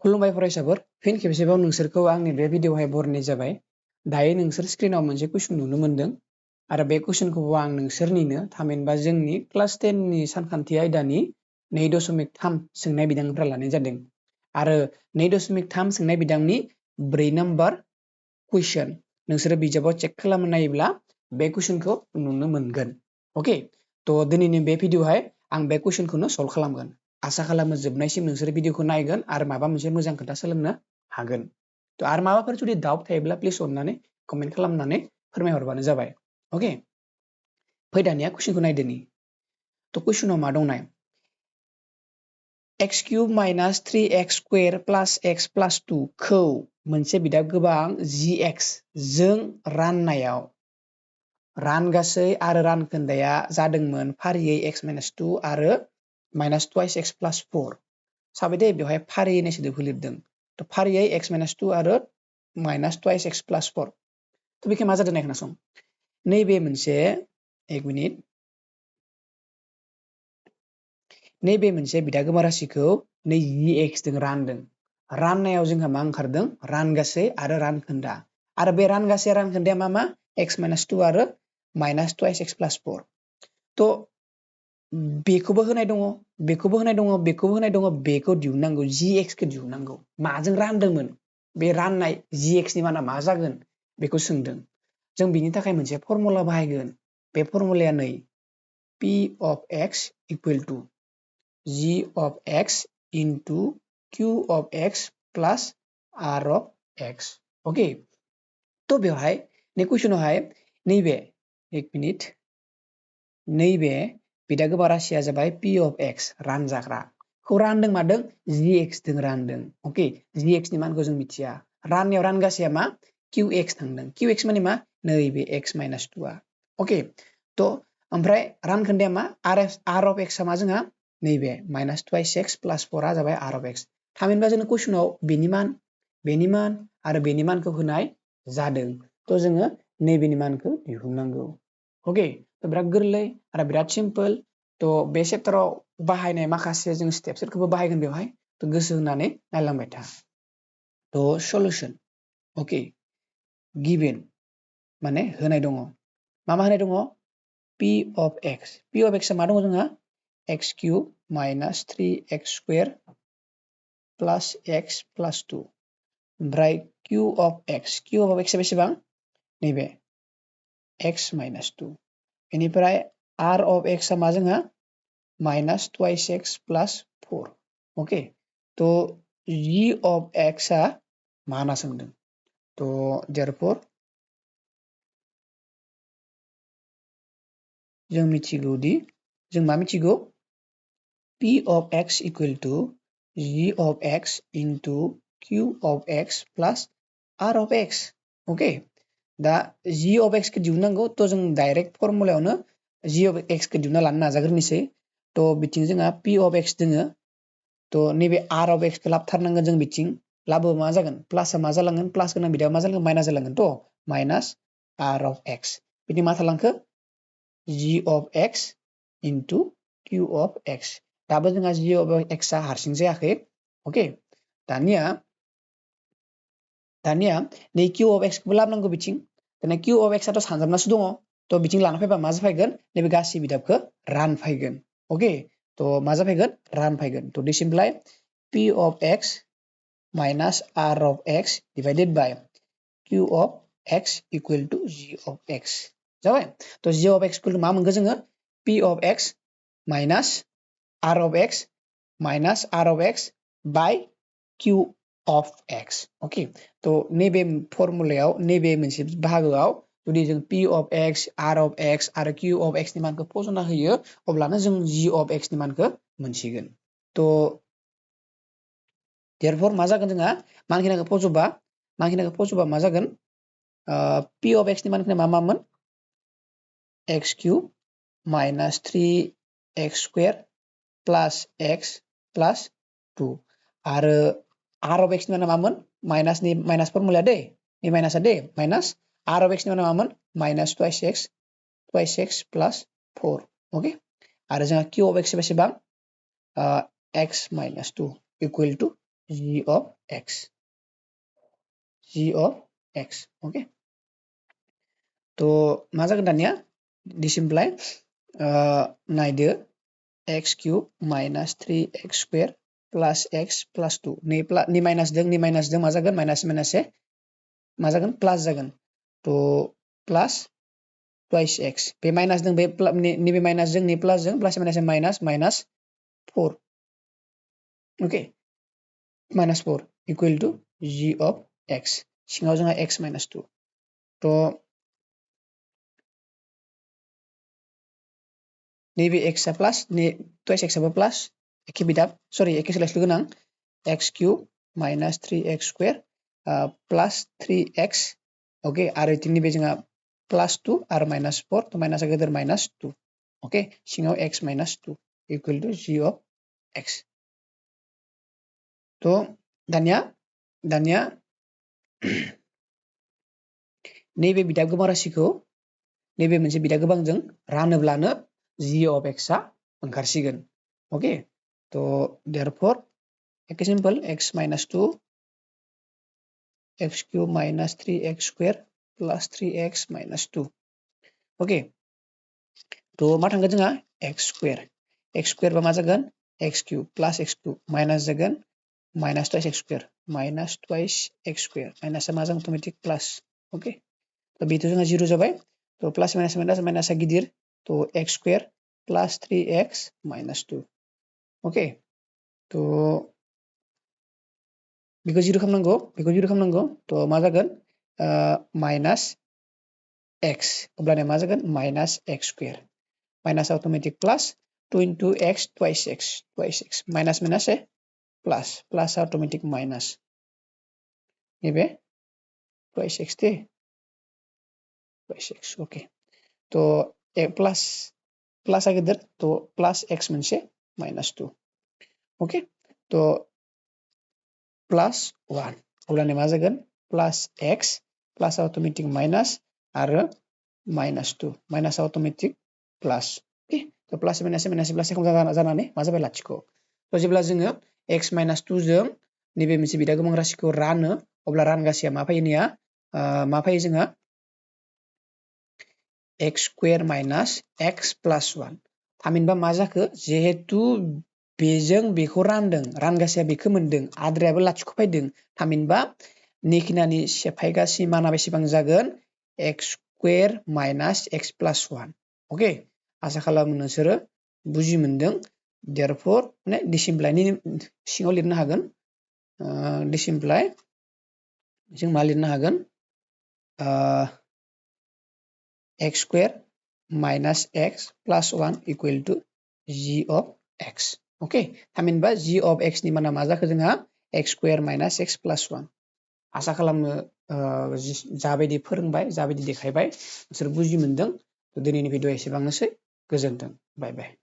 खुलुमबाय फरायसाफोर फिन खेबसेबाव नोंसोरखौ आंनि बे भिडिअहाय बरायनाय जाबाय दायो नोंसोर स्क्रिनाव मोनसे कुइसन नुनो मोनदों आरो बे कुइसनखौबो आं नोंसोरनिनो थामहिनबा जोंनि क्लास 10 नि सानखान्थि आयदानि 2.3 सोंनाय बिदांनिफ्राय लानाय जादों आरो 2.3 सोंनाय बिदांनि 4 नम्बर कुइसन नोंसोर बिजाबाव चेक खालामना नायोब्ला बे कुइसनखौ नुनो मोनगोन ओके तो दिनैनि बे भिडिअहाय आं बे कुइसनखौनो सल्व खालामगोन आसा खालामो जोबनायसिम नोंसोर भिडिअखौ नायगोन आरो माबा मोनसे मोजां खोथा सोलोंनो हागोन तो आरो माबाफोर जुदि डाउट थायोब्ला प्लिज अननानै कमेन्ट खालामनानै फोरमायहरबानो जाबाय ओके फै दानिया कुइसनखौ नायदोनि तो कुइसनाव मा दं नाय x cube minus 3x square plus x plus 2 खौ मोनसे बिदा गोबां gx जों राननायाव रानगासै आरो रानखोन्दाया जादोंमोन फारियै x minus 2 आरो minus twice x plus 4 साबाय दे बेवहाय फारियै होननाय सोदोबखौ लिरदों तो फारियै x minus 2 आरो minus twice x plus 4 तो बेखौ मा जादों नाय खोनासं नैबे मोनसे एक मिनिट नैबे मोनसे बिदा गोबां राशिखौ नै gx जों रानदों राननायाव जोंहा मा ओंखारदों रानगासै आरो रानखोन्दा आरो बे रानगासै रानखोन्दाया मा x minus 2 आरो minus twice x plus 4 तो बेखौबो होनाय दङ बेखौबो होनाय दङ बेखौबो होनाय दङ बेखौ दिहुननांगौ gx खौ दिहुननांगौ माजों रानदोंमोन बे राननाय gx नि माना मा जागोन बेखौ सोंदों जों बिनि थाखाय मोनसे फर्मुला बाहायगोन बे फर्मुलाया नै p of x equal to g of x into q of x plus r of x okay तो बेवहाय नै कुइसनावहाय नैबे एक मिनिट नैबे बिदा गोबां राशिया जाबाय p of x रानजाग्रा खौ रानदों मादों gx जों रानदों ओके gx नि मानखौ जों मिथिया राननायाव रानगासेया मा qx थांदों qx माने मा नैबे x minus 2 आ ओके तो ओमफ्राय रानखोन्दाया मा r of x आ मा जोंहा नैबे minus twice x plus 4 आ जाबाय r of x थामहिनबा जोंनो कुइसनाव बेनि मान आरो बेनि मानखौ होनाय जादों तो जोङो नैबेनि मानखौ दिहुननांगौ ओके तो बिराद गोरलै आरो बिराद सिम्पल तो बे चेप्टाराव बाहायनाय माखासे जों स्टेप्सफोरखौबो बाहायगोन बेवहाय तो गोसो होनानै नायलांबाय था तो सल्युशन ओके गिवन माने होनाय दङ मा होनाय दङ p of x आ मा दङ जोंहा x cube minus 3x square plus x plus 2 ओमफ्राय q of x आ बेसेबां नैबे x minus 2 बेनिफ्राय r of x आ मा जोंहा minus twice x plus 4 okay तो g of x आ मा होनना सोंदों तो therefore जों मिथिगौदि जों मा मिथिगौ p of x equal to g of x into q of x plus r of x okay दा g of x खौ दिहुननांगौ तो जों डाइरेक्ट फर्मुलायावनो g of x खौ दिहुनना लानो नाजाग्रोनोसै तो बिथिं जोंहा p of x दोङो तो नैबे r of x खौ लाबथारनांगोन जों बिथिं लाबो मा जागोन प्लासआ मा जालांगोन प्लास गोनां बिदाया मा जालांगोन माइनास जालांगोन तो माइनास r of x बिथिं मा थालांखो g of x into q of x दाबो जोंहा g of x आ हारसिं जायाखै ओके दानिया नै q of x खौबो लाबोनांगौ बिथिं दाना q of x आथ' सानजाबनासो दङ तो बिथिं लाना फैबा मा जाफैगोन नैबे गासै बिदाबखौ रानफैगोन ओके तो मा जाफैगोन रानफैगोन तो दिस इमप्लाइ p of x minus r of x divided by q of x equal to g of x जाबाय तो g of x equal to मा मोनगोन जोङो p of x minus r of x minus r of x by q of x okay तो नैबे फर्मुलायाव नैबे मोनसे बाहागोआव जुदि जों p of x r of x आरो q of x नि मानखौ फजना होयो अब्लानो जों g of x नि मानखौ मोनसिगोन तो therefore मा जागोन जोंहा मानखिनाखौ फजोबा मा जागोन p of x नि मानखिना मा मामोन x cube minus 3x square plus x plus 2 आरो r of x नि माना मामोन माइनास फर्मुला दे नि माइनासआ दे माइनास r of x नि माना मामोन minus twice x plus 4 okay आरो जोंहा q of x बेसेबां x minus 2 equal to g of x g of x okay तो मा जागोन दानिया डिसिम्प्लाय नायदो x cube minus 3x square plus x plus 2 नि माइनास जों मा जागोन माइनास माइनास मा जागोन प्लास जागोन तो प्लास twice x बे माइनास जों बे नैबे माइनास जों नै प्लास जों plus minus minus minus 4 okay minus 4 equal to g of x सिङाव जोंहा x minus 2 तो नैबे x आ प्लास twice x आबो प्लास एखे बिदाब सरि एखे सोलायस्लु गोनां x cube minus 3x square प्लास 3x ओके आरो इथिं नैबे जोंहा प्लास 2 आरो माइनास 4 तो माइनास गेदेर माइनास 2 ओके सिङाव x minus 2 equal to g of x तो दानिया नैबे बिदाब गोबां राशिखौ नैबे मोनसे बिदा गोबांजों रानोब्लानो g of x आ ओंखारसिगोन ओके तो therefore एके simple x minus 2 x cube minus 3x square plus 3x minus 2 okay तो मा थांगोन जोंहा x square बा मा जागोन x cube plus x cube minus जागोन minus twice x square minus twice x square minus मा जागोन अटोमेटिक प्लास ओके तो बेथ' जोंहा 0 जाबाय तो प्लास माइनास माइनास माइनासा गिदिर तो x square plus 3x minus 2 okay तो बेखौ 0 खालामनांगौ तो मा जागोन माइनास x अब्लानिया मा जागोन minus x square minus automatic plus 2 into x twice x minus minus plus automatic minus नैबे twice x दे twice x ओके तो प्लास आ गेदेर तो प्लास x मोनसे माइनास 2 ओके तो प्लास 1 अब्लानिया मा जागोन plus x plus automatic minus आरो minus 2 minus automatic plus okay तो प्लास माइनास प्लास जानानै मा जाबाय लाथिख' तो जेब्ला जोङो x minus 2 जों नैबे मोनसे बिदा गोबां राशिखौ रानो अब्ला रानगासेया मा फैयोनिया मा फैयो जोंहा x square minus x plus 1 थामहिनबा मा जाखो जिहेतु बेजों बेखौ रानदों रानगासेया बेखौ मोनदों आद्रायाबो लाथिख' फैदों थामहिनबा नेखिनानि सेफायगासि माना बेसेबां जागोन x square minus x plus 1 okay आसा खालामो नोंसोरो बुजि मोनदों therefore माने डिसिम्प्लायनि सिङाव लिरनो हागोन डिसिम्प्लाय जों मा लिरनो हागोन x square minus x plus 1 equal to g of x okay थामहिनबा g of x नि माना मा जाखो जोंहा x square minus x plus 1 आसा खालामो जाबायदि फोरोंबाय जाबायदि देखायबाय नोंसोर बुजि मोनदों दिनैनि भिडिअ एसेबांनोसै गोजोनथों बाय बाय